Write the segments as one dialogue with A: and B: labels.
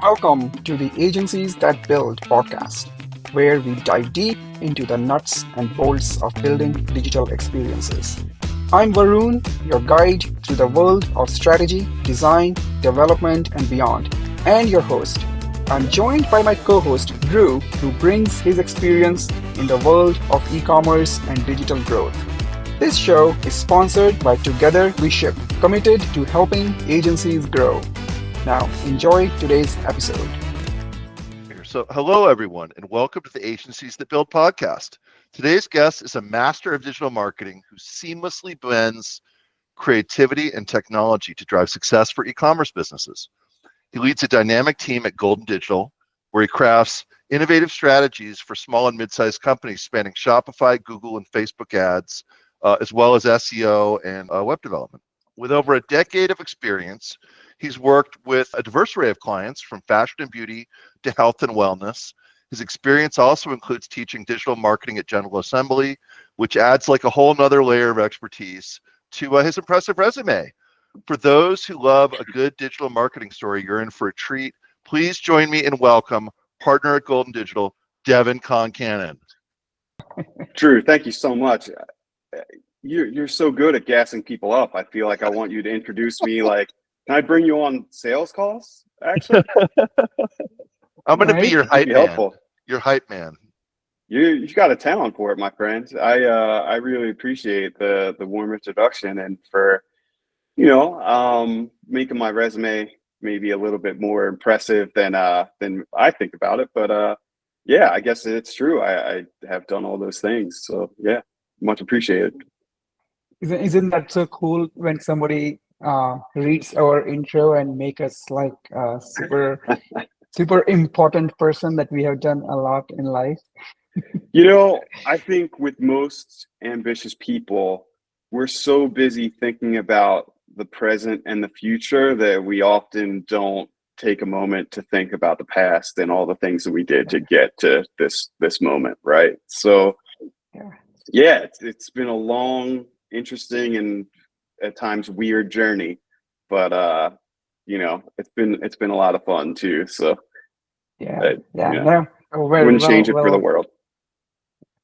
A: Welcome to the Agencies That Build podcast, where we dive deep into the nuts and bolts of building digital experiences. I'm Varun, your guide through the world of strategy, design, development, and beyond, and your host. I'm joined by my co host, Drew, who brings his experience in the world of e commerce and digital growth. This show is sponsored by Together We Ship, committed to helping agencies grow. Now, enjoy today's episode.
B: So, hello everyone, and welcome to the Agencies That Build podcast. Today's guest is a master of digital marketing who seamlessly blends creativity and technology to drive success for e-commerce businesses. He leads a dynamic team at Golden Digital, where he crafts innovative strategies for small and mid-sized companies spanning Shopify, Google, and Facebook ads, as well as SEO and web development. With over a decade of experience, he's worked with a diverse array of clients from fashion and beauty to health and wellness. His experience also includes teaching digital marketing at General Assembly, which adds like a whole nother layer of expertise to his impressive resume. For those who love a good digital marketing story, you're in for a treat. Please join me in welcome partner at Golden Digital, Devin Concannon.
C: Drew, thank you so much. You're so good at gassing people up. I feel like I want you to introduce me. Like, can I bring you on sales calls? Actually,
B: I'm going to be your hype man.
C: Helpful.
B: Your hype man.
C: You've got a talent for it, my friend. I really appreciate the warm introduction and for making my resume maybe a little bit more impressive than I think about it. But yeah, I guess it's true. I have done all those things. So yeah, much appreciated.
A: Isn't that so cool when somebody reads our intro and make us like a super important person that we have done a lot in life?
C: I think with most ambitious people, we're so busy thinking about the present and the future that we often don't take a moment to think about the past and all the things that we did to get to this moment, right? So yeah, it's been a long, interesting, and at times weird journey, but it's been a lot of fun too. So wouldn't change it for the world.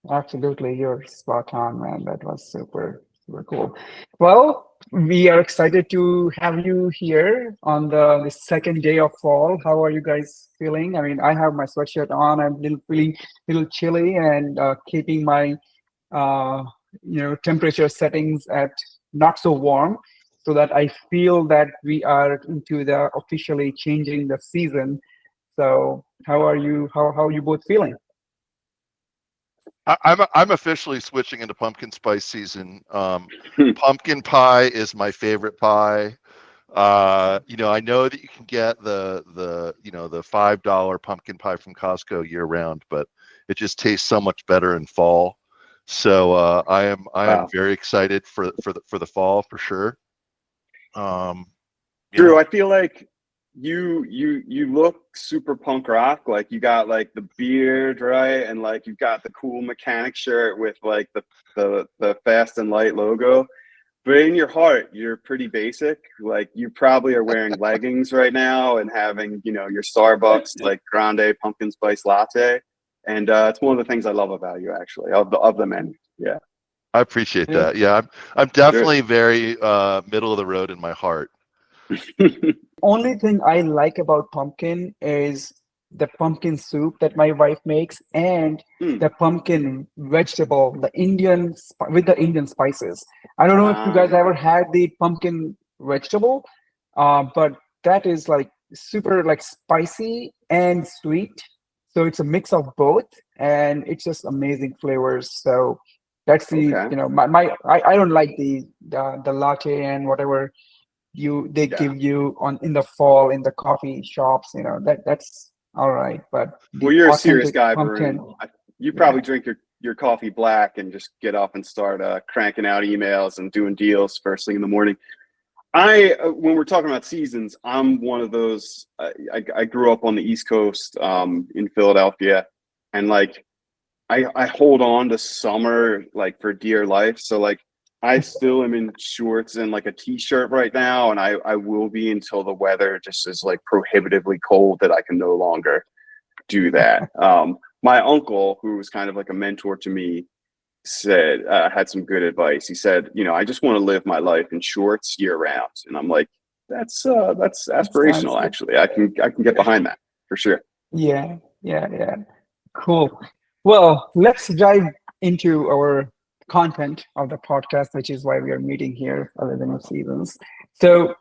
A: Absolutely, you're spot on, man. That was super cool. Well, we are excited to have you here on the second day of fall. How are you guys feeling? I mean, I have my sweatshirt on. I'm feeling a little chilly and keeping my temperature settings at not so warm, so that I feel that we are into the officially changing the season. So how are you? How are you both feeling?
B: I'm officially switching into pumpkin spice season. Pumpkin pie is my favorite pie. I know that you can get the $5 pumpkin pie from Costco year round, but it just tastes so much better in fall. So I am very excited for the fall for sure.
C: Drew, I feel like you look super punk rock. Like you got like the beard, right, and like you've got the cool mechanic shirt with like the Fast and Light logo. But in your heart, you're pretty basic. Like you probably are wearing leggings right now and having your Starbucks like grande pumpkin spice latte. And it's one of the things I love about you, actually, of the menu. Yeah,
B: I appreciate that. Yeah, I'm definitely very middle of the road in my heart.
A: Only thing I like about pumpkin is the pumpkin soup that my wife makes and the pumpkin vegetable, with the Indian spices. I don't know if you guys ever had the pumpkin vegetable, but that is like super like spicy and sweet. So it's a mix of both, and it's just amazing flavors. So that's the I don't like the latte and whatever they give you in the fall in the coffee shops. That's all right. But
C: well, you're a serious guy, Varun. You probably drink your coffee black and just get up and start cranking out emails and doing deals first thing in the morning. When we're talking about seasons, I'm one of those. I grew up on the East Coast in Philadelphia, and like I hold on to summer like for dear life. So like I still am in shorts and like a t-shirt right now, and I will be until the weather just is like prohibitively cold that I can no longer do that. My uncle, who was kind of like a mentor to me, said had some good advice. He said, I just want to live my life in shorts year round, and I'm like, that's
A: That sounds
C: aspirational.
A: good.
C: Actually, I can get behind that for sure.
A: Yeah, yeah, yeah. Cool. Well, let's dive into our content of the podcast, which is why we are meeting here, 11 of Seasons. So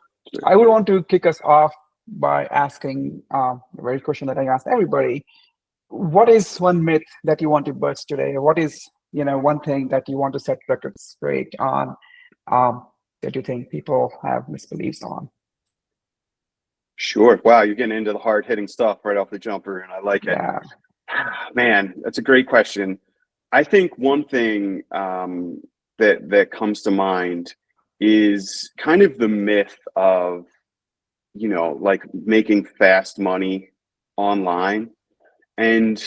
A: I would want to kick us off by asking the very question that I asked everybody. What is one myth that you want to bust today? What is, one thing that you want to set records straight on, that you think people have misbeliefs on?
C: Sure. Wow, you're getting into the hard hitting stuff right off the jumper, and I like it.
A: Yeah.
C: Man, that's a great question. I think one thing that comes to mind is kind of the myth of, like making fast money online. And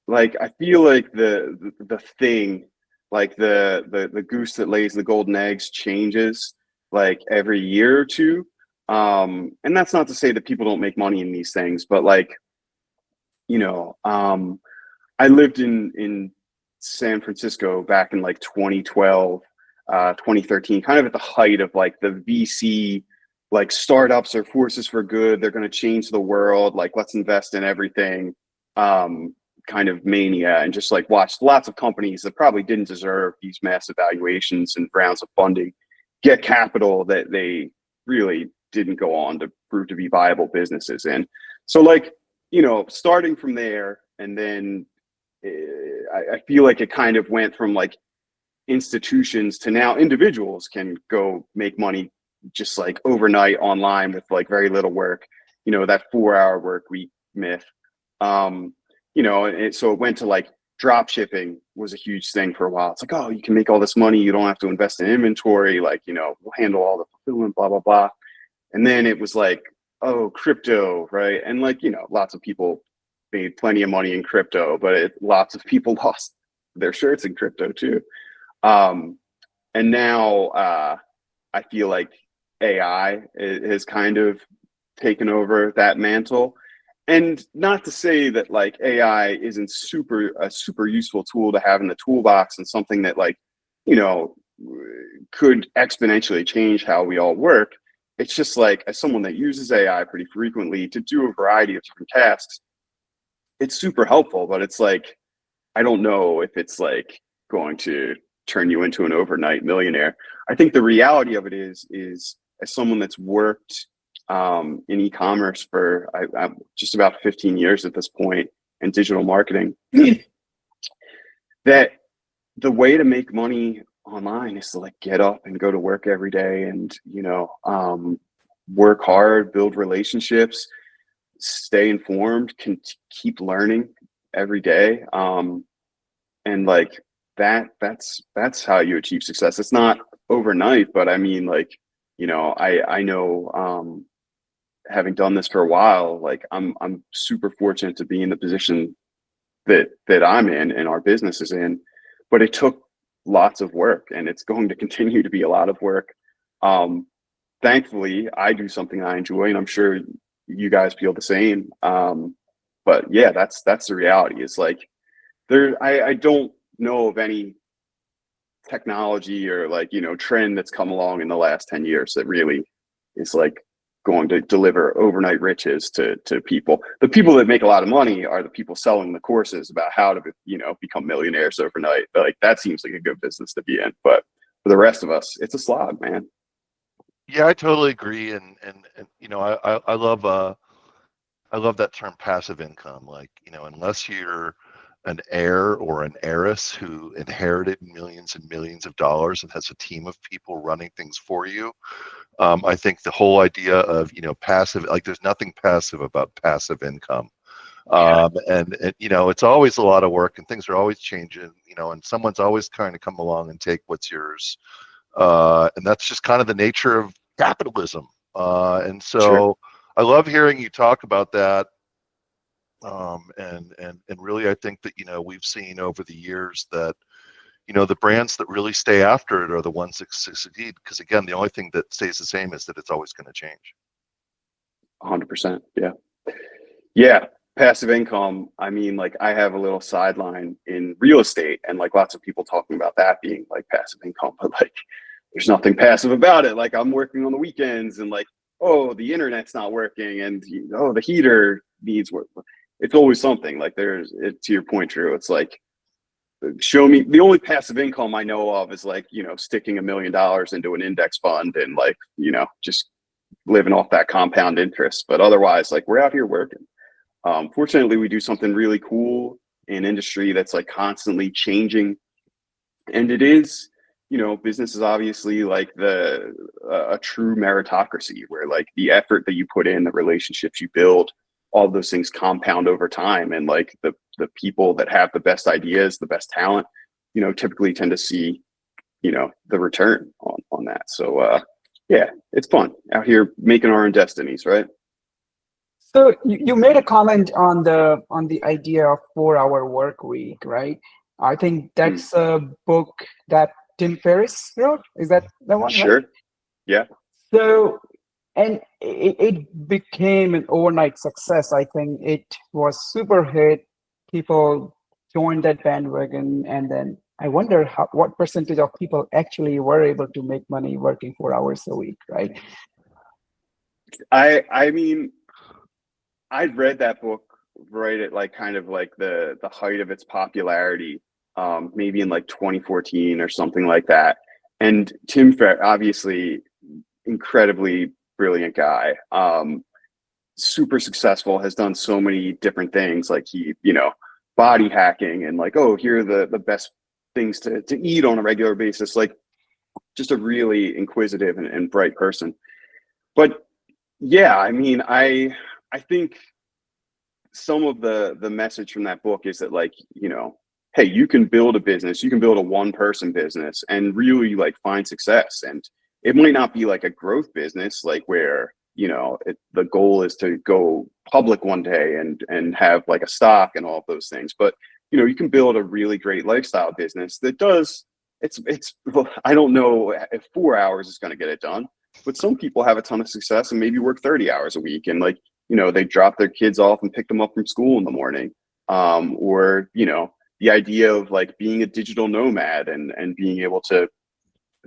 C: like I feel like the thing, like the goose that lays the golden eggs changes like every year or two. And that's not to say that people don't make money in these things, but like, you know, um, I lived in San Francisco back in like 2012, 2013, kind of at the height of like the VC, like startups are forces for good. They're going to change the world. Like, let's invest in everything, kind of mania, and just like watched lots of companies that probably didn't deserve these massive valuations and rounds of funding get capital that they really didn't go on to prove to be viable businesses. And so like, starting from there, and then I feel like it kind of went from like institutions to now individuals can go make money just like overnight online with like very little work, that 4-hour work week myth. So it went to like drop shipping was a huge thing for a while. It's like, oh, you can make all this money, you don't have to invest in inventory, like, we'll handle all the fulfillment, blah blah blah. And then it was like, oh, crypto, right? And like, lots of people made plenty of money in crypto, but lots of people lost their shirts in crypto too. Um, and now I feel like AI has kind of taken over that mantle. And not to say that like AI isn't a super useful tool to have in the toolbox and something that like, you know, could exponentially change how we all work. It's just like, as someone that uses AI pretty frequently to do a variety of different tasks, it's super helpful, but it's like, I don't know if it's like going to turn you into an overnight millionaire. I think the reality of it is as someone that's worked in e-commerce for I'm just about 15 years at this point, and digital marketing, that the way to make money online is to like get up and go to work every day and, work hard, build relationships, stay informed, can keep learning every day. And like that's how you achieve success. It's not overnight, but I mean, like, I know, having done this for a while, like I'm super fortunate to be in the position that I'm in and our business is in, but it took lots of work, and it's going to continue to be a lot of work. Thankfully, I do something I enjoy, and I'm sure you guys feel the same. But yeah, that's the reality. It's like I don't know of any technology or like, trend that's come along in the last 10 years that really is like going to deliver overnight riches to people. The people that make a lot of money are the people selling the courses about how to, become millionaires overnight. Like that seems like a good business to be in, but for the rest of us, it's a slog, man.
B: Yeah, I totally agree, and I love that term passive income. Like, unless you're an heir or an heiress who inherited millions and millions of dollars and has a team of people running things for you, I think the whole idea of, passive, like there's nothing passive about passive income. And it's always a lot of work, and things are always changing, and someone's always trying to come along and take what's yours. And that's just kind of the nature of capitalism. And so
C: Sure.
B: I love hearing you talk about that. And really, I think that, we've seen over the years that, the brands that really stay after it are the ones that succeed, because again, the only thing that stays the same is that it's always going to change.
C: 100%. Yeah. Passive income. I mean, like, I have a little sideline in real estate, and like lots of people talking about that being like passive income, but like there's nothing passive about it. Like, I'm working on the weekends, and like, oh, the internet's not working, and the heater needs work. It's always something. Like, to your point, Drew, it's like, show me the only passive income I know of is like, sticking $1 million into an index fund and like, just living off that compound interest. But otherwise, like, we're out here working. Fortunately, we do something really cool in industry that's like constantly changing, and it is, business is obviously like a true meritocracy, where like the effort that you put in, the relationships you build, all those things compound over time, and like the people that have the best ideas, the best talent, typically tend to see, the return on that. So yeah, it's fun out here making our own destinies, right?
A: So you made a comment on the idea of 4-hour work week, right? I think that's a book that Tim Ferriss wrote. Is that the one,
C: Sure.
A: right?
C: Yeah.
A: So, and it became an overnight success. I think it was super hit. People joined that bandwagon, and then I wonder what percentage of people actually were able to make money working 4 hours a week, right?
C: I mean, I'd read that book right at like kind of like the height of its popularity, maybe in like 2014 or something like that. And Tim Ferriss, obviously, incredibly brilliant guy, super successful, has done so many different things, like he, body hacking, and like, oh, here are the best things to eat on a regular basis. Like, just a really inquisitive and bright person. But yeah, I mean, I think some of the message from that book is that, like, hey, you can build a business, you can build a one-person business and really like find success. And it might not be like a growth business, like where, the goal is to go public one day and have like a stock and all of those things. But, you can build a really great lifestyle business that does, I don't know if 4 hours is going to get it done, but some people have a ton of success and maybe work 30 hours a week, and like, they drop their kids off and pick them up from school in the morning. Or, the idea of like being a digital nomad and being able to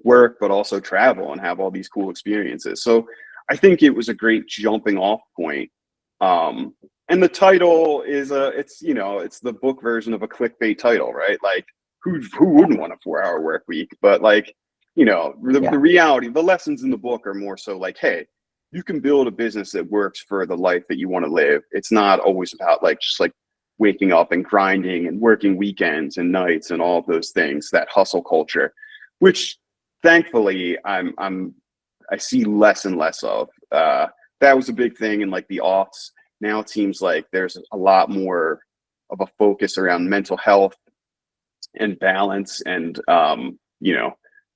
C: work, but also travel and have all these cool experiences. So I think it was a great jumping off point. And the title is it's the book version of a clickbait title, right? Like, who wouldn't want a 4-hour work week? But like, the reality, the lessons in the book are more so like, hey, you can build a business that works for the life that you want to live. It's not always about like just like waking up and grinding and working weekends and nights and all of those things, that hustle culture, which thankfully I see less and less of. That was a big thing in like the aughts. Now it seems like there's a lot more of a focus around mental health and balance and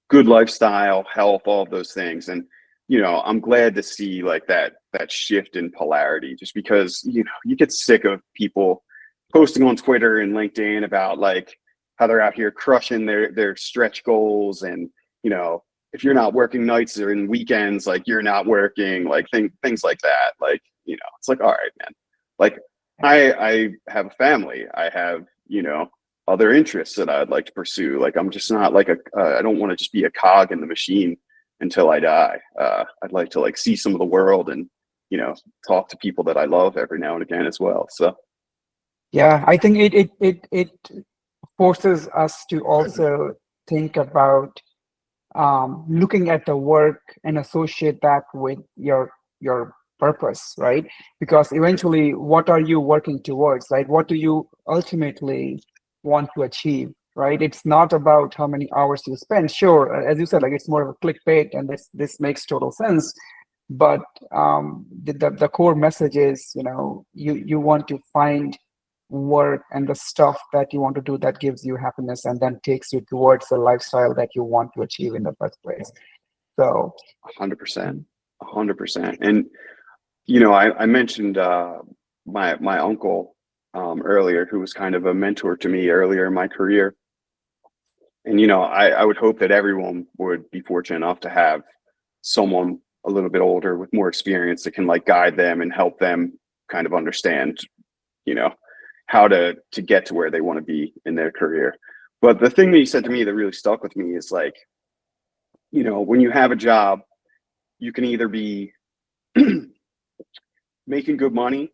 C: good lifestyle, health, all of those things. And I'm glad to see like that shift in polarity, just because you get sick of people posting on Twitter and LinkedIn about like how they're out here crushing their stretch goals, and if you're not working nights or in weekends, like you're not working, like things like that. Like, it's like, all right, man, like I have a family, I have other interests that I'd like to pursue. Like, I'm just not like I don't want to just be a cog in the machine until I die. I'd like to like see some of the world and talk to people that I love every now and again as well. So
A: yeah, I think it forces us to also think about looking at the work and associate that with your purpose, right? Because eventually, what are you working towards, right? What do you ultimately want to achieve, right? It's not about how many hours you spend. Sure, as you said, like it's more of a clickbait, and this makes total sense. But the core message is, you want to find work and the stuff that you want to do that gives you happiness and then takes you towards the lifestyle that you want to achieve in the first place. So
C: 100%. And I mentioned my uncle earlier, who was kind of a mentor to me earlier in my career. And, you know, I would hope that everyone would be fortunate enough to have someone a little bit older with more experience that can like guide them and help them kind of understand, you know, how to get to where they want to be in their career. But the thing that you said to me that really stuck with me is like, you know, when you have a job, you can either be making good money,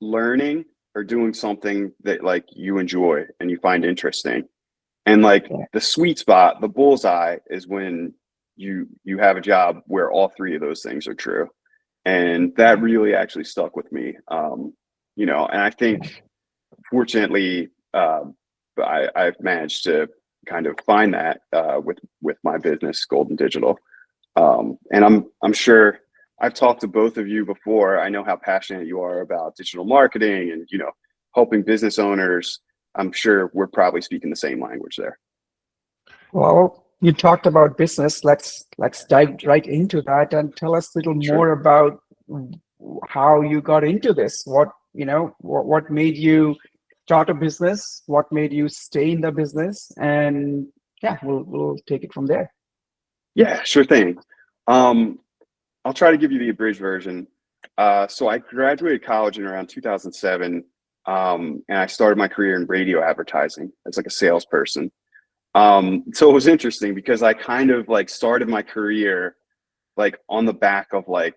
C: learning, or doing something that like you enjoy and you find interesting. And like the sweet spot, the bullseye is when you have a job where all three of those things are true. And that really actually stuck with me. You know, and I think fortunately, I've managed to kind of find that with my business, Golden Digital. And I'm sure I've talked to both of you before. I know how passionate you are about digital marketing and, you know, helping business owners. I'm sure we're probably speaking the same language there.
A: Well, you talked about business. Let's dive right into that and tell us a little more about how you got into this. What, you know, what made you start a business? What made you stay in the business? And yeah, we'll take it from there.
C: Yeah, sure thing. I'll try to give you the abridged version. So I graduated college in around 2007, and I started my career in radio advertising as like a salesperson. So it was interesting because I kind of like started my career like on the back of like,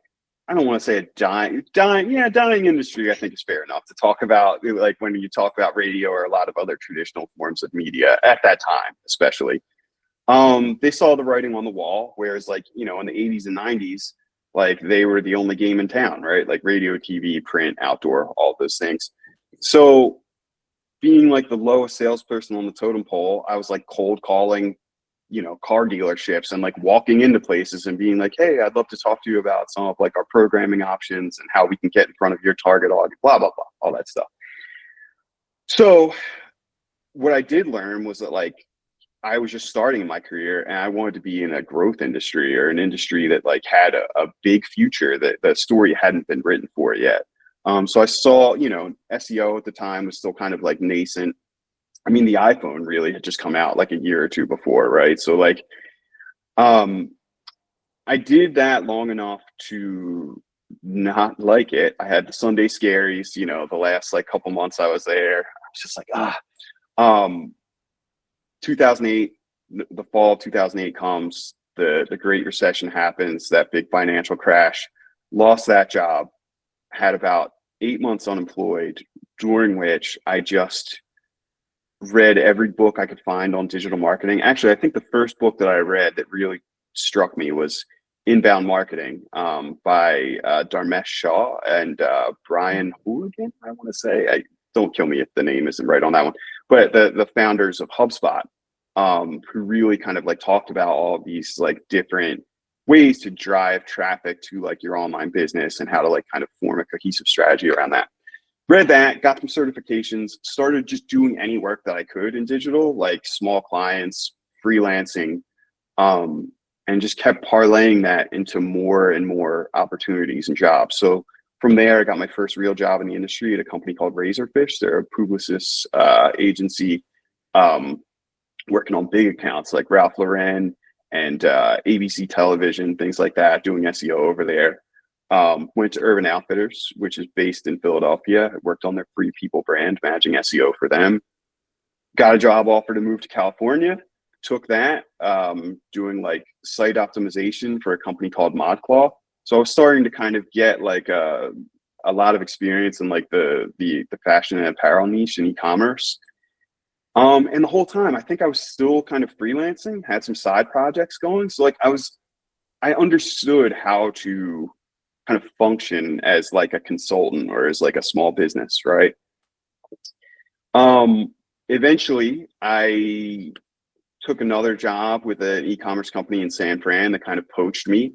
C: I don't want to say a dying industry, I think is fair enough to talk about, like when you talk about radio or a lot of other traditional forms of media at that time, especially. They saw the writing on the wall, whereas like, you know, in the 80s and 90s, like they were the only game in town, right? Like radio, TV, print, outdoor, all those things. So being like the lowest salesperson on the totem pole, I was like cold calling, you know, car dealerships and like walking into places and being like, hey, I'd love to talk to you about some of like our programming options and how we can get in front of your target audience, blah, blah, blah, all that stuff. So what I did learn was that like, I was just starting in my career and I wanted to be in a growth industry or an industry that like had a big future, that the story hadn't been written for it yet. So I saw, you know, SEO at the time was still kind of like nascent. I mean, the iPhone really had just come out like a year or two before, right? So like, I did that long enough to not like it. I had the Sunday scaries, you know, the last like couple months I was there. I was just like, 2008, the fall of 2008 comes, the Great Recession happens, that big financial crash, lost that job, had about 8 months unemployed, during which I just read every book I could find on digital marketing. Actually, I think the first book that I read that really struck me was Inbound Marketing by Dharmesh Shah and Brian Hooligan, I want to say. Don't kill me if the name isn't right on that one. But the founders of HubSpot, who really kind of like talked about all of these like different ways to drive traffic to like your online business and how to like kind of form a cohesive strategy around that. Read that, got some certifications, started just doing any work that I could in digital, like small clients, freelancing, and just kept parlaying that into more and more opportunities and jobs. So from there, I got my first real job in the industry at a company called Razorfish. They're a Publicis agency, working on big accounts like Ralph Lauren and ABC Television, things like that, doing SEO over there. Went to Urban Outfitters, which is based in Philadelphia. Worked on their Free People brand, managing SEO for them. Got a job offer to move to California. Took that, doing like site optimization for a company called ModClaw. So I was starting to kind of get like a lot of experience in like the fashion and apparel niche in e-commerce. And the whole time, I think I was still kind of freelancing, had some side projects going. So like I understood how to kind of function as like a consultant or as like a small business, right? Eventually, I took another job with an e-commerce company in San Fran that kind of poached me.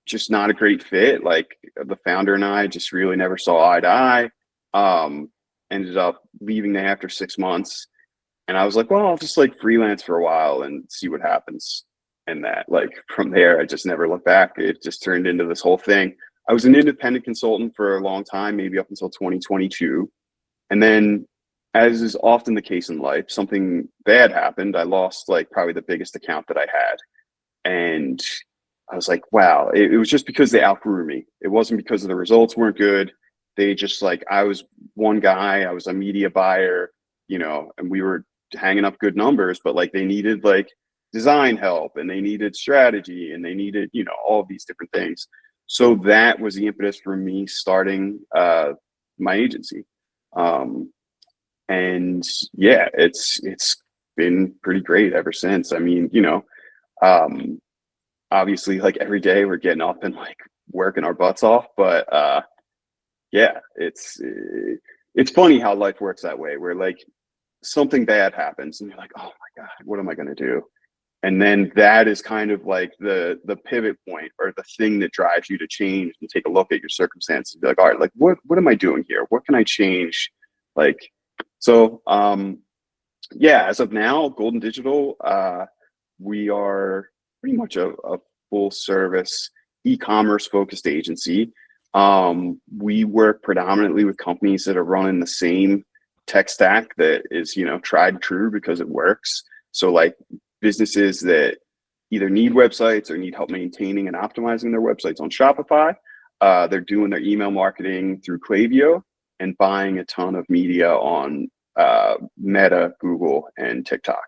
C: Just not a great fit. Like the founder and I just really never saw eye to eye. Ended up leaving there after 6 months. And I was like, well, I'll just like freelance for a while and see what happens. And that like from there, I just never looked back. It just turned into this whole thing. I was an independent consultant for a long time, maybe up until 2022. And then as is often the case in life, something bad happened. I lost like probably the biggest account that I had. And I was like, wow, it was just because they outgrew me. It wasn't because the results weren't good. They just like, I was one guy, I was a media buyer, and we were hanging up good numbers, but like they needed like design help and they needed strategy and they needed, all of these different things. So that was the impetus for me starting my agency. And yeah, it's been pretty great ever since. I mean, um, obviously like every day we're getting up and like working our butts off, but yeah, it's funny how life works that way, where like something bad happens and you're like, oh my God, what am I going to do? And then that is kind of like the pivot point or the thing that drives you to change and take a look at your circumstances and be like, all right, like what am I doing here? What can I change? Like, so yeah, as of now, Golden Digital, we are pretty much a full service e-commerce focused agency. We work predominantly with companies that are running the same tech stack that is, tried and true because it works. So like businesses that either need websites or need help maintaining and optimizing their websites on Shopify. They're doing their email marketing through Klaviyo and buying a ton of media on Meta, Google, and TikTok.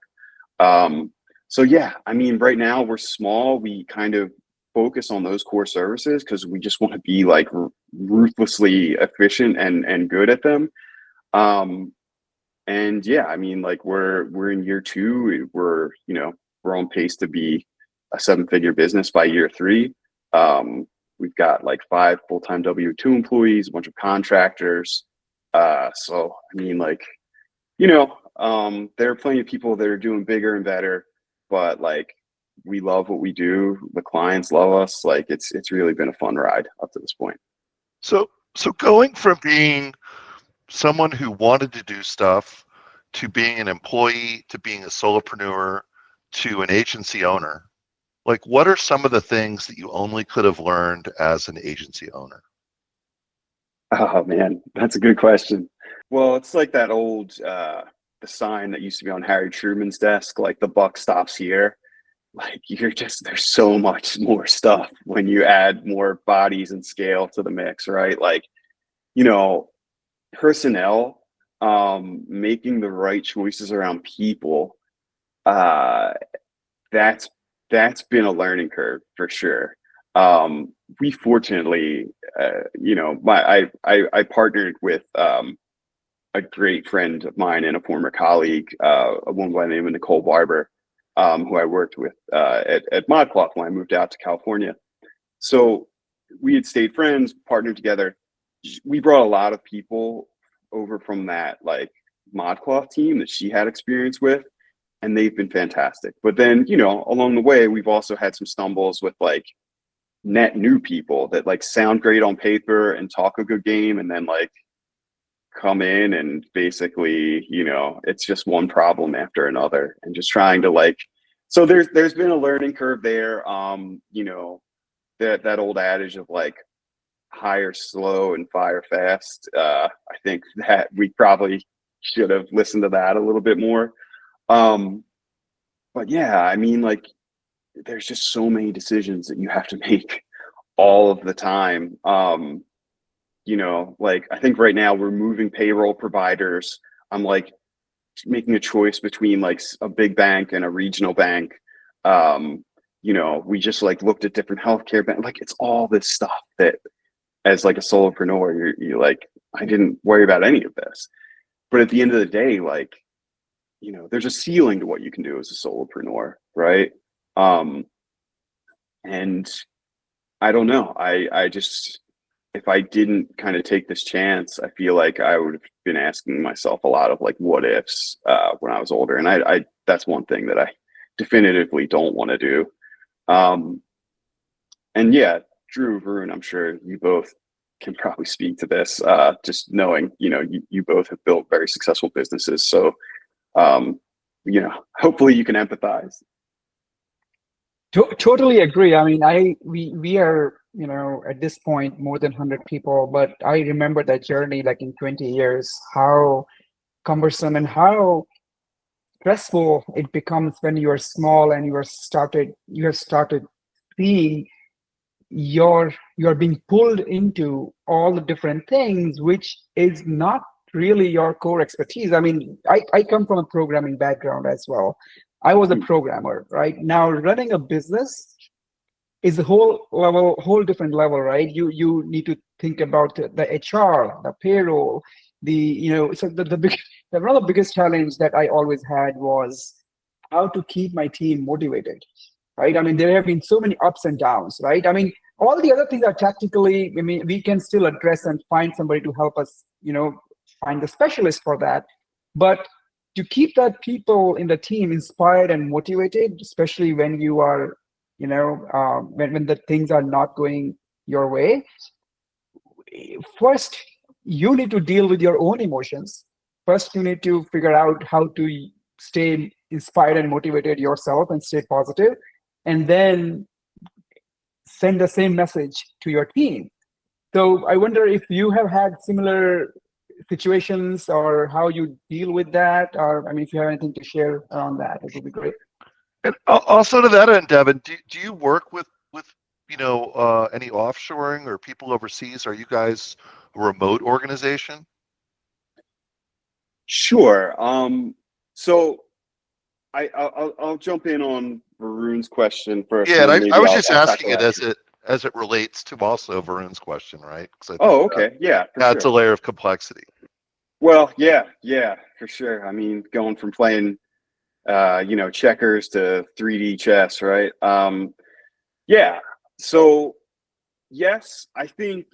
C: So yeah, I mean, right now we're small. We kind of focus on those core services because we just want to be like ruthlessly efficient and good at them. And yeah, I mean, like we're in year 2. We're on pace to be a 7-figure business by year 3. We've got like 5 full-time W-2 employees, a bunch of contractors. So I mean, like, there are plenty of people that are doing bigger and better, but like we love what we do. The clients love us. Like it's really been a fun ride up to this point.
B: So going from being someone who wanted to do stuff to being an employee to being a solopreneur to an agency owner, like what are some of the things that you only could have learned as an agency owner?
C: Oh man, that's a good question. Well, it's like that old the sign that used to be on Harry Truman's desk, like the buck stops here. Like there's so much more stuff when you add more bodies and scale to the mix, right? Like, personnel, making the right choices around people, that's been a learning curve for sure. We fortunately, I partnered with a great friend of mine and a former colleague, a woman by the name of Nicole Barber, who I worked with at ModCloth when I moved out to California. So we had stayed friends, partnered together. We brought a lot of people over from that like ModCloth team that she had experience with, and they've been fantastic. But then, along the way, we've also had some stumbles with like net new people that like sound great on paper and talk a good game, and then like come in and basically, it's just one problem after another, and just trying to like, so there's been a learning curve there. That old adage of like hire slow and fire fast. I think that we probably should have listened to that a little bit more. But yeah, I mean, like, there's just so many decisions that you have to make all of the time. Like I think right now we're moving payroll providers. I'm like making a choice between like a big bank and a regional bank. We just like looked at different healthcare banks. Like it's all this stuff that as like a solopreneur, you're like, I didn't worry about any of this. But at the end of the day, like, there's a ceiling to what you can do as a solopreneur, right? And I don't know. I just, if I didn't kind of take this chance, I feel like I would have been asking myself a lot of like what ifs when I was older. And I that's one thing that I definitively don't want to do. And yeah, Drew, Varun, I'm sure you both can probably speak to this, just knowing, you both have built very successful businesses. So, hopefully you can empathize.
A: Totally agree. I mean, we are, at this point more than 100 people, but I remember that journey like in 20 years, how cumbersome and how stressful it becomes when you are small and you have started seeing you're being pulled into all the different things, which is not really your core expertise. I mean, I come from a programming background as well. I was a programmer, right? Now running a business is a whole different level, right? You need to think about the HR, the payroll, so one of the biggest challenge that I always had was how to keep my team motivated, right? I mean, there have been so many ups and downs, right? I mean, all the other things are tactically, I mean, we can still address and find somebody to help us, find the specialist for that. But to keep that people in the team inspired and motivated, especially when you are, when the things are not going your way, first you need to deal with your own emotions. First, you need to figure out how to stay inspired and motivated yourself and stay positive, and then send the same message to your team. So I wonder if you have had similar situations or how you deal with that, or I mean, if you have anything to share around that, it would be great.
B: And also to that end, Devin, do you work with any offshoring or people overseas? Are you guys a remote organization?
C: Sure. So I'll jump in on Varun's question first.
B: Yeah,
C: And then
B: and I
C: maybe
B: was
C: I'll
B: just asking
C: tackle
B: it
C: that.
B: as it relates to also Varun's question, right? Because I think
C: Oh, okay. Yeah, for
B: adds a
C: sure.
B: layer of complexity.
C: Well, yeah, for sure. I mean, going from playing, checkers to 3D chess, right? Yeah. So yes, I think,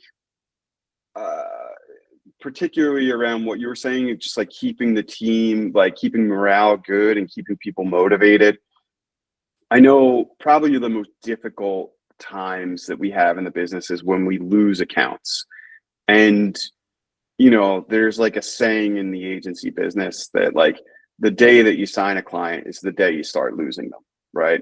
C: uh, particularly around what you were saying, just like keeping the team, like keeping morale good and keeping people motivated. I know probably the most difficult times that we have in the business is when we lose accounts. And, there's like a saying in the agency business that like the day that you sign a client is the day you start losing them, right?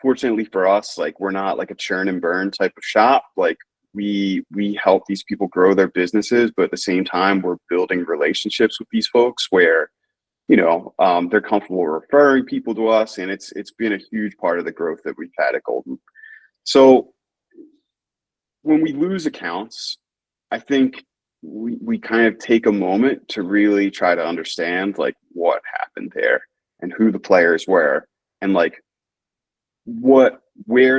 C: Fortunately for us, like we're not like a churn and burn type of shop. Like we help these people grow their businesses, but at the same time, we're building relationships with these folks where they're comfortable referring people to us, and it's been a huge part of the growth that we've had at Golden. So when we lose accounts, I think we kind of take a moment to really try to understand like what happened there and who the players were, and like where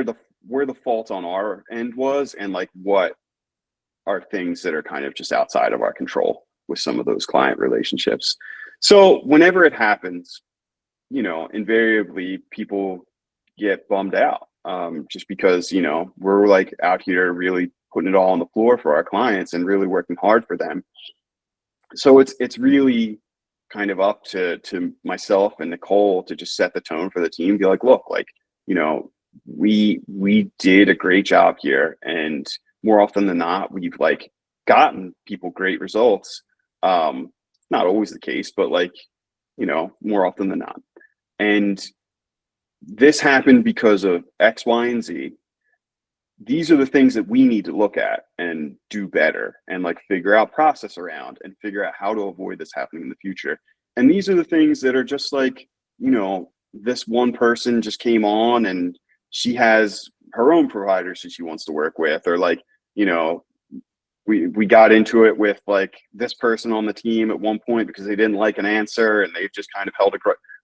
C: the fault on our end was, and like what are things that are kind of just outside of our control with some of those client relationships. So whenever it happens, invariably people get bummed out, just because, we're like out here really putting it all on the floor for our clients and really working hard for them. So it's really kind of up to myself and Nicole to just set the tone for the team, be like, look, like, we did a great job here, and more often than not, we've like gotten people great results. Not always the case, but like, more often than not. And this happened because of X, Y, and Z. These are the things that we need to look at and do better, and like figure out process around and figure out how to avoid this happening in the future. And these are the things that are just like, this one person just came on and she has her own providers that she wants to work with, or like, we got into it with like this person on the team at one point because they didn't like an answer, and they've just kind of held a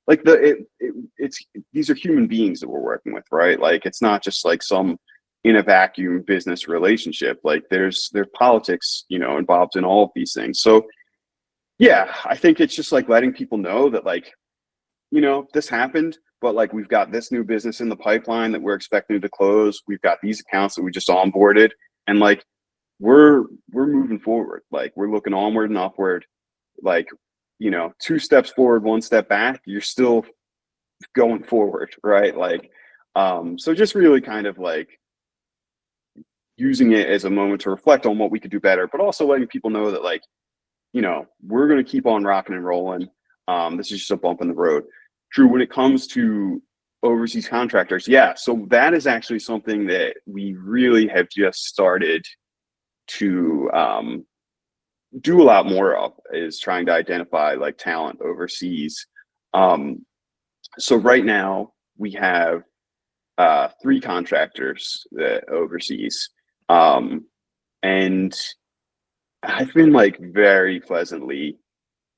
C: like it's these are human beings that we're working with, right? Like it's not just like some in a vacuum business relationship. Like there's politics, involved in all of these things. So yeah, I think it's just like letting people know that like, this happened, but like we've got this new business in the pipeline that we're expecting to close. We've got these accounts that we just onboarded, and like we're moving forward. Like we're looking onward and upward. Like, 2 steps forward, 1 step back, you're still going forward, right? Like, so just really kind of like using it as a moment to reflect on what we could do better, but also letting people know that like, we're going to keep on rocking and rolling. This is just a bump in the road. Drew, when it comes to overseas contractors, yeah, so that is actually something that we really have just started to do a lot more of is trying to identify like talent overseas. So right now we have 3 contractors that overseas, and I've been like very pleasantly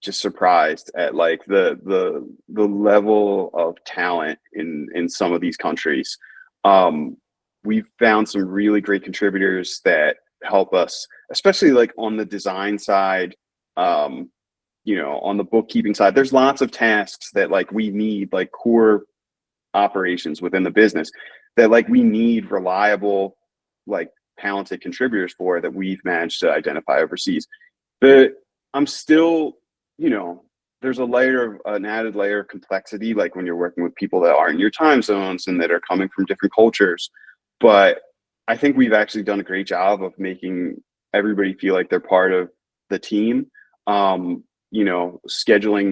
C: just surprised at like the level of talent in some of these countries. We've found some really great contributors that help us, especially like on the design side, on the bookkeeping side. There's lots of tasks that like we need, like core operations within the business, that like we need reliable, like talented contributors for, that we've managed to identify overseas. I'm still, there's an added layer of complexity, like when you're working with people that aren't in your time zones and that are coming from different cultures. But I think we've actually done a great job of making everybody feel like they're part of the team. Scheduling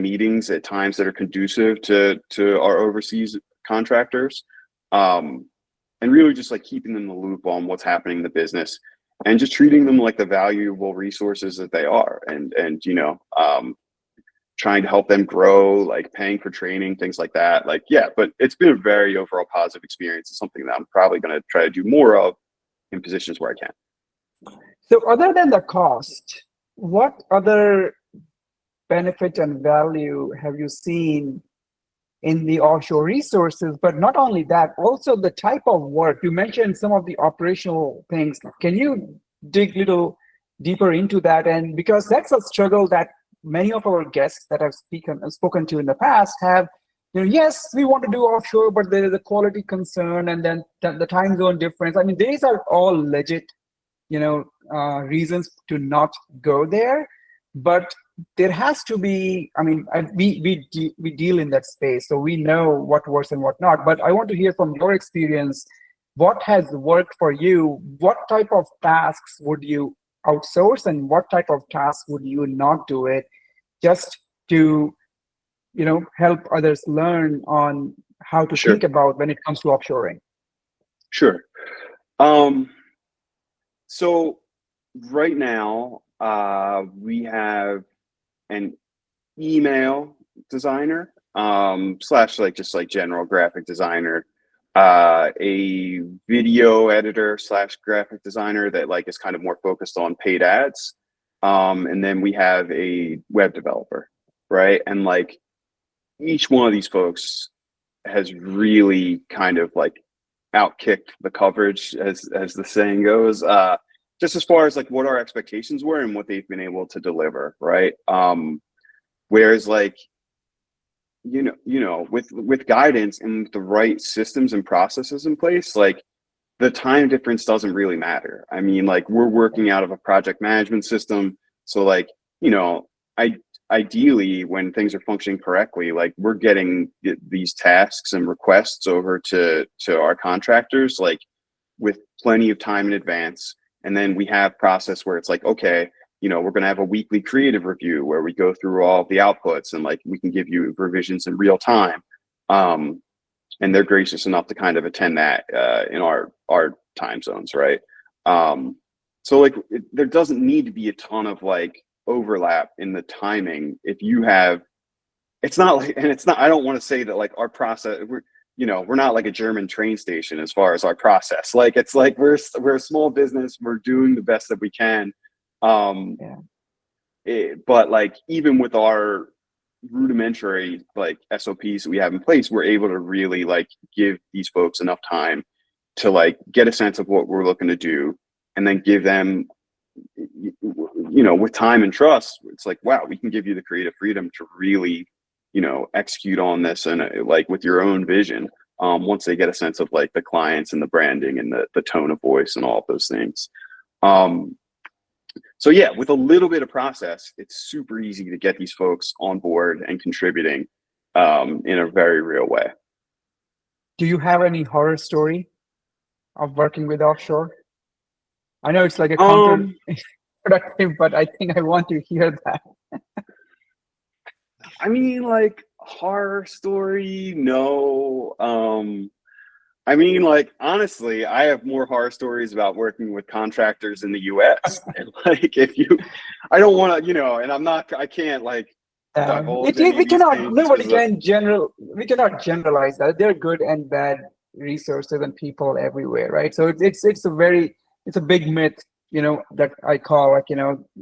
C: meetings at times that are conducive to our overseas contractors, and really just like keeping them in the loop on what's happening in the business, and just treating them like the valuable resources that they are, and trying to help them grow, like paying for training, things like that. Like, yeah, but it's been a very overall positive experience. It's something that I'm probably going to try to do more of in positions where I can.
A: So other than the cost, what other benefit and value have you seen in the offshore resources? But not only that, also the type of work. You mentioned some of the operational things. Can you dig a little deeper into that? And because that's a struggle that many of our guests that I've spoken to in the past have, yes, we want to do offshore, but there is a quality concern, and then the time zone difference. I mean, these are all legit, reasons to not go there. But there has to be, I mean, we deal in that space, so we know what works and what not. But I want to hear from your experience, what has worked for you? What type of tasks would you outsource, and what type of tasks would you not do it, just to help others learn on how to
C: Sure.
A: think about when it comes to offshoring?
C: Sure. So right now, we have an email designer, slash like just like general graphic designer, a video editor slash graphic designer that like is kind of more focused on paid ads. And then we have a web developer, right? And like each one of these folks has really kind of like outkicked the coverage, as the saying goes, just as far as like what our expectations were and what they've been able to deliver, right? Whereas like with guidance and the right systems and processes in place, like the time difference doesn't really matter. I mean, like we're working out of a project management system, so like ideally when things are functioning correctly, like we're getting these tasks and requests over to our contractors like with plenty of time in advance. And then we have process where it's like, okay, we're going to have a weekly creative review where we go through all of the outputs and like we can give you revisions in real time. And they're gracious enough to kind of attend that in our time zones, right? So like there doesn't need to be a ton of like overlap in the timing. If you have, it's not like, and it's not, I don't want to say that like our process, we're not like a German train station as far as our process. Like it's like we're a small business, we're doing the best that we can. But like even with our rudimentary like SOPs that we have in place, we're able to really like give these folks enough time to like get a sense of what we're looking to do, and then give them, with time and trust, it's like, wow, we can give you the creative freedom to really, execute on this and like with your own vision. Once they get a sense of like the clients and the branding and the tone of voice and all of those things. So yeah, with a little bit of process, it's super easy to get these folks on board and contributing in a very real way.
A: Do you have any horror story of working with offshore? I know it's like a counterproductive, but I think I want to hear that.
C: I mean, like horror story, no. I mean, like, honestly, I have more horror stories about working with contractors in the US. And like, I don't want to, and I can't like divulge any of
A: We
C: these
A: cannot,
C: things just
A: nobody
C: because of,
A: can we cannot generalize that. There are good and bad resources and people everywhere, right? So it's a big myth, that I call like,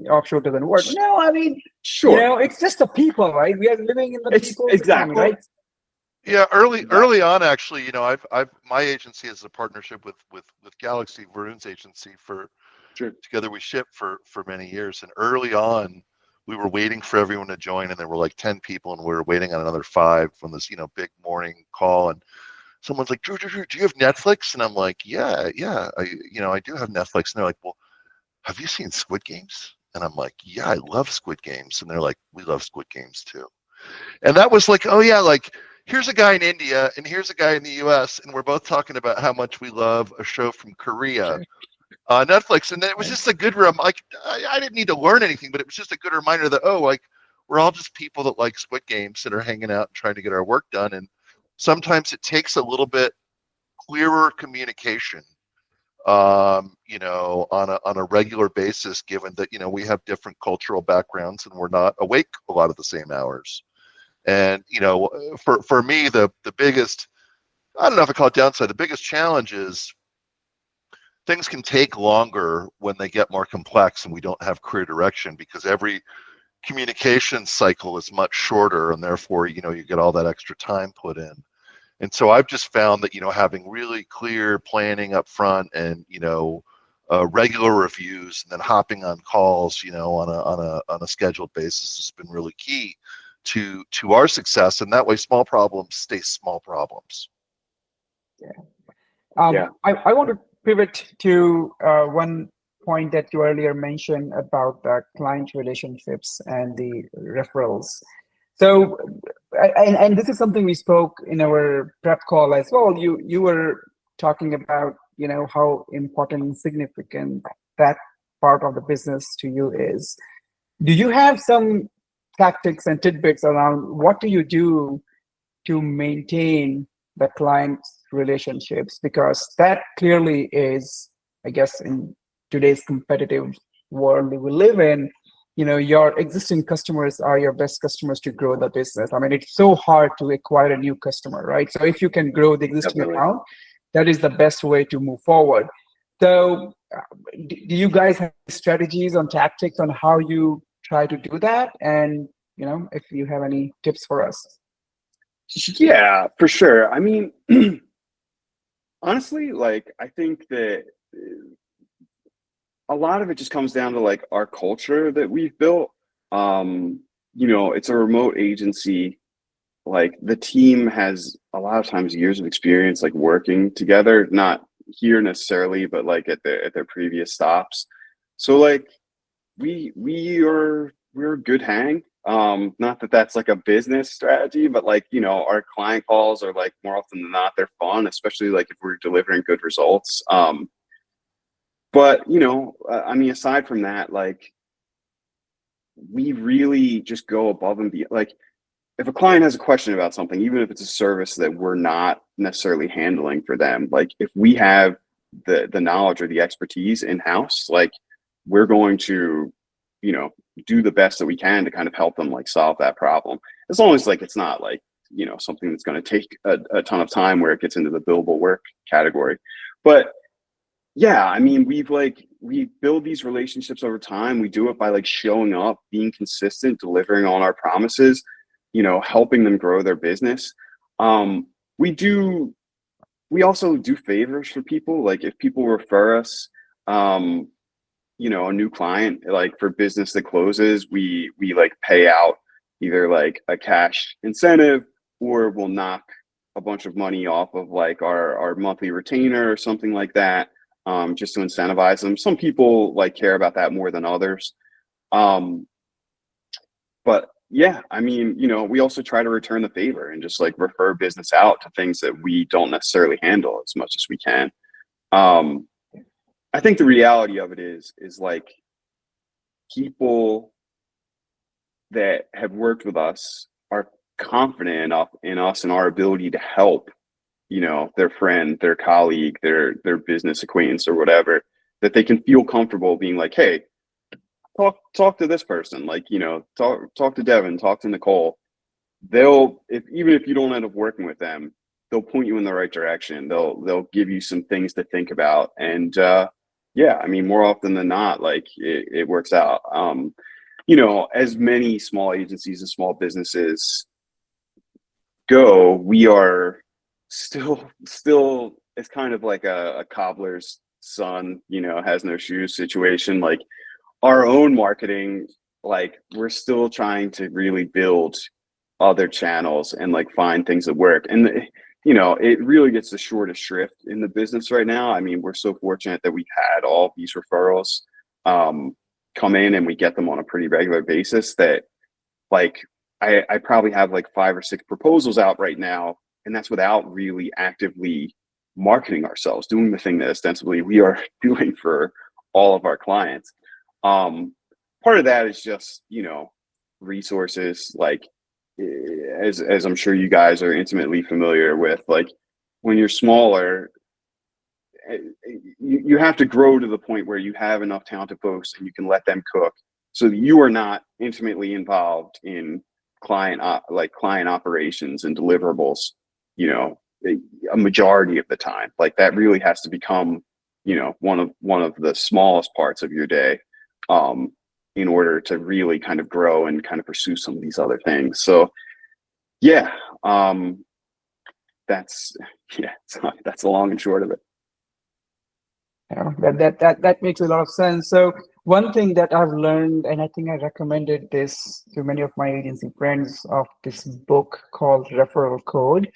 A: offshore doesn't work. No, I mean,
C: sure.
A: it's just the people, right? We are living in the
C: It's
A: people's economy,
C: exactly.
A: right?
B: Yeah, early
C: Exactly.
B: early on, actually, I've my agency has a partnership with Galaxy, Varun's agency.
C: Sure.
B: Together we shipped for many years, and early on we were waiting for everyone to join, and there were like 10 people, and we were waiting on another 5 from this big morning call, and someone's like, Drew, do you have Netflix? And I'm like, yeah, I do have Netflix. And they're like, well, have you seen Squid Games? And I'm like, yeah, I love Squid Games. And they're like, we love Squid Games too. And that was like, oh yeah, like here's a guy in India and here's a guy in the US, and we're both talking about how much we love a show from Korea
A: Sure.
B: on Netflix. And then it was
A: Right.
B: just a good like I didn't need to learn anything, but it was just a good reminder that like we're all just people that like Squid Games that are hanging out and trying to get our work done. And sometimes it takes a little bit clearer communication on a regular basis, given that we have different cultural backgrounds and we're not awake a lot of the same hours. And for me, the biggest, I don't know if I call it downside, the biggest challenge is things can take longer when they get more complex and we don't have clear direction, because every communication cycle is much shorter, and therefore you get all that extra time put in. And so I've just found that having really clear planning up front, and regular reviews, and then hopping on calls on a scheduled basis has been really key to our success. And that way small problems stay small problems.
C: Yeah.
A: I want to pivot to one point that you earlier mentioned about the client relationships and the referrals. So, and this is something we spoke in our prep call as well. You were talking about, how important and significant that part of the business to you is. Do you have some tactics and tidbits around what do you do to maintain the client relationships? Because that clearly is, I guess, in today's competitive world we live in, your existing customers are your best customers to grow the business. I mean, it's so hard to acquire a new customer, right? So if you can grow the existing
C: Definitely.
A: account, that is the best way to move forward. So do you guys have strategies on tactics on how you try to do that? And, if you have any tips for us.
C: Yeah, for sure. I mean, honestly, like, I think that a lot of it just comes down to like our culture that we've built. It's a remote agency. Like, the team has a lot of times years of experience like working together, not here necessarily, but like at their previous stops. So like we're a good hang. Not that that's like a business strategy, but like, our client calls are like more often than not, they're fun, especially like if we're delivering good results. But I mean, aside from that, like, we really just go above and beyond. Like, if a client has a question about something, even if it's a service that we're not necessarily handling for them, like if we have the knowledge or the expertise in house, like, we're going to, do the best that we can to kind of help them like solve that problem. As long as like it's not like, something that's going to take a ton of time where it gets into the billable work category. But yeah, I mean, we build these relationships over time. We do it by like showing up, being consistent, delivering on our promises, helping them grow their business. Um, we do, we also do favors for people. Like, if people refer us, a new client, like for business that closes, we like pay out either like a cash incentive, or we'll knock a bunch of money off of like our monthly retainer or something like that, just to incentivize them. Some people like care about that more than others. Um, but yeah, I mean, we also try to return the favor and just like refer business out to things that we don't necessarily handle as much as we can. Um, I think the reality of it is like, people that have worked with us are confident enough in us and our ability to help their friend, their colleague, their business acquaintance or whatever, that they can feel comfortable being like, hey, talk to this person, like, talk to Devin, talk to Nicole. Even if you don't end up working with them, they'll point you in the right direction. They'll give you some things to think about. And yeah, I mean, more often than not, like it works out. As many small agencies and small businesses go, we are still it's kind of like a cobbler's son, has no shoes situation. Like our own marketing, like we're still trying to really build other channels and like find things that work. And it really gets the shortest shrift in the business right now. I mean, we're so fortunate that we've had all these referrals come in, and we get them on a pretty regular basis, that like I probably have like 5 or 6 proposals out right now, and that's without really actively marketing ourselves, doing the thing that ostensibly we are doing for all of our clients. Part of that is just, resources, like as I'm sure you guys are intimately familiar with, like when you're smaller, you have to grow to the point where you have enough talented folks and you can let them cook, so that you are not intimately involved in client operations and deliverables, a majority of the time. Like that really has to become, one of the smallest parts of your day, in order to really kind of grow and kind of pursue some of these other things. So yeah, that's the long and short of it.
A: That makes a lot of sense. So one thing that I've learned, and I think I recommended this to many of my agency friends, of this book called Referral Code.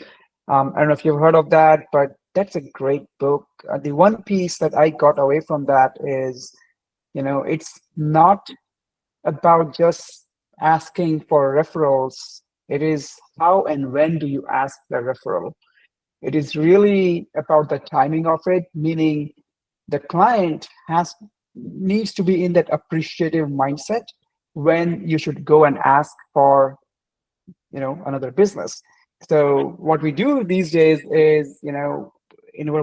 A: I don't know if you've heard of that, but that's a great book. The one piece that I got away from that is, it's not about just asking for referrals. It is how and when do you ask the referral. It is really about the timing of it, meaning the client needs to be in that appreciative mindset when you should go and ask for another business. So what we do these days is, in our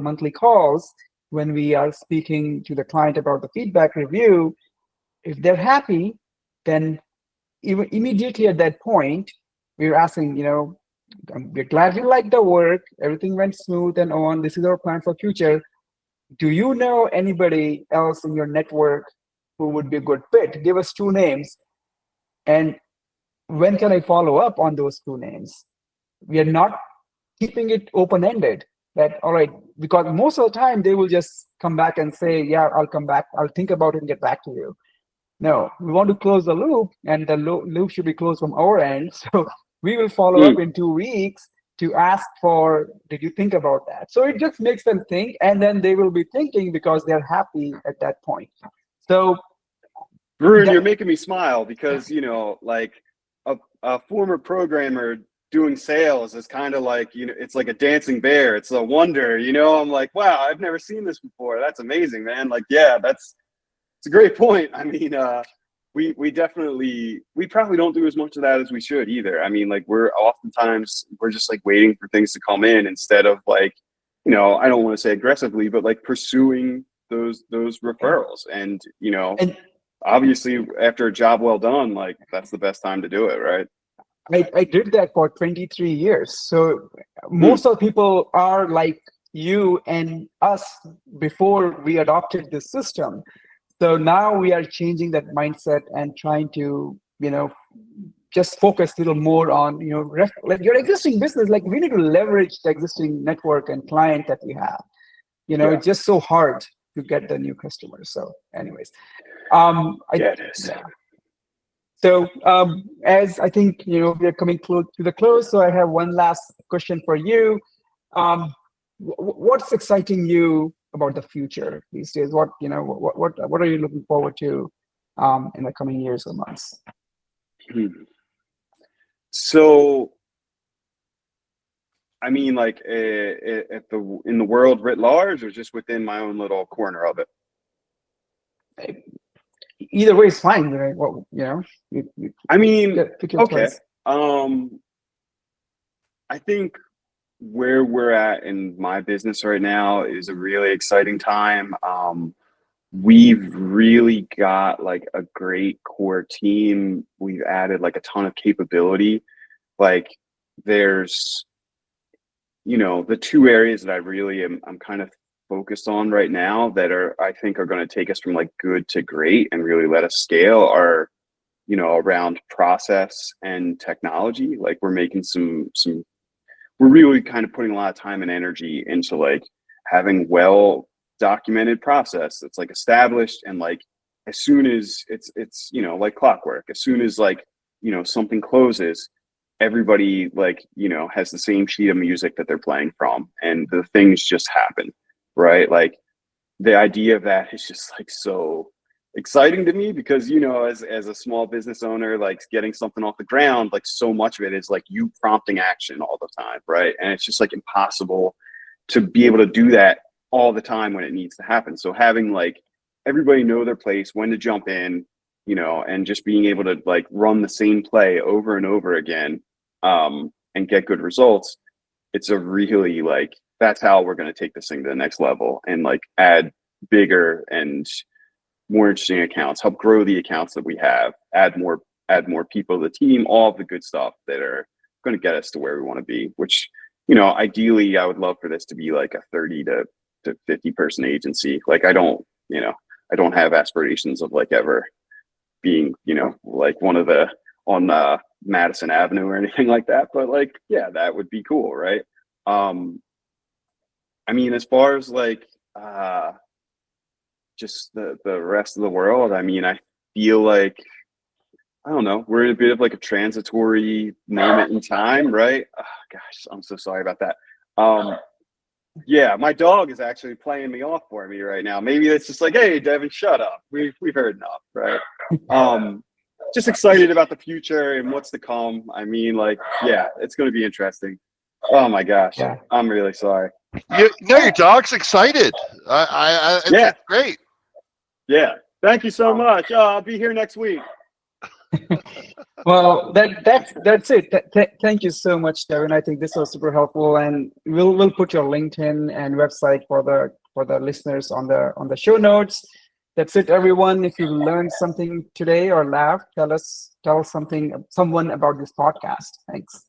A: monthly calls, when we are speaking to the client about the feedback review, if they're happy, then even immediately at that point, we're asking, we're glad you liked the work, everything went smooth and on, this is our plan for future. Do you know anybody else in your network who would be a good fit? Give us 2 names. And when can I follow up on those 2 names? We are not keeping it open-ended. That, all right, because most of the time they will just come back and say, yeah, I'll come back, I'll think about it and get back to you. No, we want to close the loop, and the loop should be closed from our end. So we will follow up in 2 weeks to ask for, did you think about that? So it just makes them think, and then they will be thinking because they're happy at that point. So
C: Varun, you're making me smile, because like a former programmer doing sales is kind of like, it's like a dancing bear. It's a wonder, I'm like, wow, I've never seen this before. That's amazing, man. Like, yeah, it's a great point. I mean, we probably don't do as much of that as we should either. I mean, like we're just like waiting for things to come in, instead of like, I don't want to say aggressively, but like pursuing those referrals. And obviously after a job well done, like that's the best time to do it, right?
A: I did that for 23 years. So most of the people are like you and us before we adopted this system. So now we are changing that mindset and trying to, just focus a little more on, like your existing business. Like we need to leverage the existing network and client that we have. It's just so hard to get the new customers. So anyways,
C: it is.
A: Yeah. So as I think, we're coming close to the close, so I have one last question for you. What's exciting you about the future these days? What are you looking forward to in the coming years or months?
C: So, I mean, like in the world writ large, or just within my own little corner of it?
A: Either way is fine, right? Well,
C: I mean,
A: pick your
C: okay.
A: place.
C: I think where we're at in my business right now is a really exciting time. We've really got like a great core team. We've added like a ton of capability. Like there's, the two areas that I really I'm kind of focused on right now that I think are going to take us from like good to great and really let us scale are, around process and technology. Like we're making we're really kind of putting a lot of time and energy into like having well documented process that's like established, and like as soon as it's like clockwork, as soon as like something closes, everybody like has the same sheet of music that they're playing from, and the things just happen, right? Like the idea of that is just like so exciting to me because as a small business owner, like getting something off the ground, like so much of it is like you prompting action all the time, right? And it's just like impossible to be able to do that all the time when it needs to happen. So having like everybody know their place, when to jump in, and just being able to like run the same play over and over again, and get good results, it's a really like, that's how we're going to take this thing to the next level and like add bigger and more interesting accounts, help grow the accounts that we have, add more people to the team, all of the good stuff that are going to get us to where we want to be, which, ideally I would love for this to be like a 30 to 50 person agency. Like I don't have aspirations of like ever being, like one of the on Madison Avenue or anything like that. But like, yeah, that would be cool, right? I mean, as far as like just the rest of the world, I mean, I feel like, I don't know, we're in a bit of like a transitory moment in time, right? Oh, gosh, I'm so sorry about that. Yeah, my dog is actually playing me off for me right now. Maybe it's just like, hey, Devin, shut up. We've heard enough, right? Just excited about the future and what's to come. I mean, like, yeah, it's going to be interesting. Oh my gosh,
A: Yeah.
C: I'm really sorry.
B: Your dog's excited. It's great.
C: Yeah, thank you so much. I'll be here next week.
A: Well, that's it. Thank you so much, Devin. I think this was super helpful, and we'll put your LinkedIn and website for the listeners on the show notes. That's it, everyone. If you learned something today or laughed, tell someone about this podcast. Thanks.